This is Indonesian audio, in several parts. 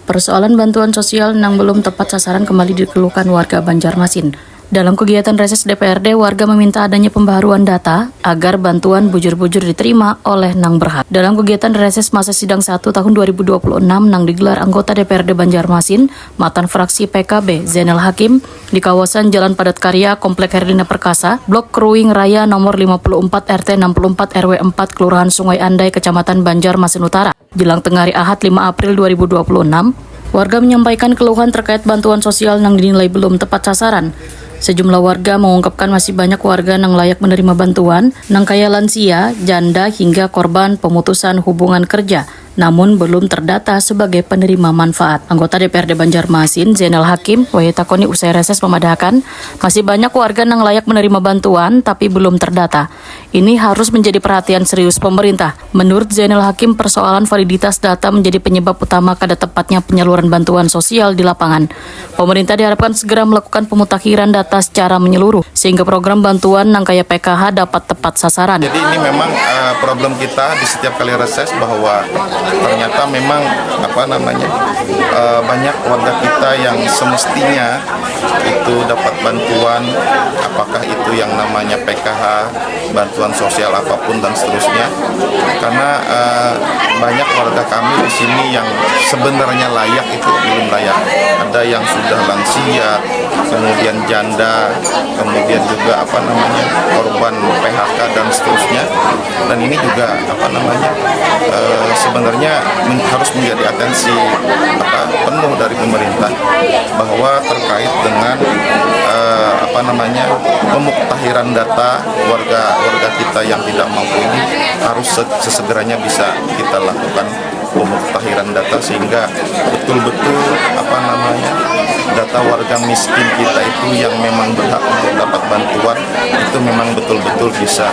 Persoalan bantuan sosial yang belum tepat sasaran kembali dikeluhkan warga Banjarmasin. Dalam kegiatan reses DPRD, warga meminta adanya pembaharuan data agar bantuan bujur-bujur diterima oleh Nang berhak. Dalam kegiatan reses masa sidang 1 tahun 2026 Nang digelar anggota DPRD Banjarmasin, mantan fraksi PKB Zainal Hakim di kawasan Jalan Padat Karya, Komplek Herdina Perkasa, Blok Kruing Raya nomor 54 RT 64 RW 4 Kelurahan Sungai Andai, Kecamatan Banjarmasin Utara. Jelang tengah hari Ahad 5 April 2026, warga menyampaikan keluhan terkait bantuan sosial yang dinilai belum tepat sasaran. Sejumlah warga mengungkapkan masih banyak warga yang layak menerima bantuan, yang kaya lansia, janda, hingga korban pemutusan hubungan kerja, namun belum terdata sebagai penerima manfaat. Anggota DPRD Banjarmasin, Zainal Hakim, takoni usai reses memadahkan, masih banyak warga yang layak menerima bantuan tapi belum terdata. Ini harus menjadi perhatian serius pemerintah. Menurut Zainal Hakim, persoalan validitas data menjadi penyebab utama kada tepatnya penyaluran bantuan sosial di lapangan. Pemerintah diharapkan segera melakukan pemutakhiran data secara menyeluruh, sehingga program bantuan yang kaya PKH dapat tepat sasaran. Jadi ini memang problem kita di setiap kali reses bahwa ternyata memang banyak warga kita yang semestinya itu dapat bantuan, apakah itu yang namanya PKH, bantuan sosial apapun dan seterusnya, karena banyak warga kami di sini yang sebenarnya layak itu belum layak. Ada yang sudah lansia, kemudian janda, kemudian juga korban PHK dan seterusnya. Dan ini juga sebenarnya harus menjadi atensi penuh dari pemerintah bahwa terkait dengan pemuktahiran data warga kita yang tidak mampu ini harus sesegeranya bisa kita lakukan pemuktahiran data sehingga betul-betul data warga miskin kita itu yang memang berhak untuk dapat bantuan itu memang betul-betul bisa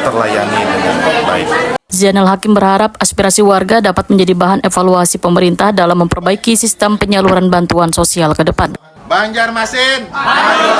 terlayani dengan baik. Zainal Hakim berharap aspirasi warga dapat menjadi bahan evaluasi pemerintah dalam memperbaiki sistem penyaluran bantuan sosial ke depan. Banjarmasin, maju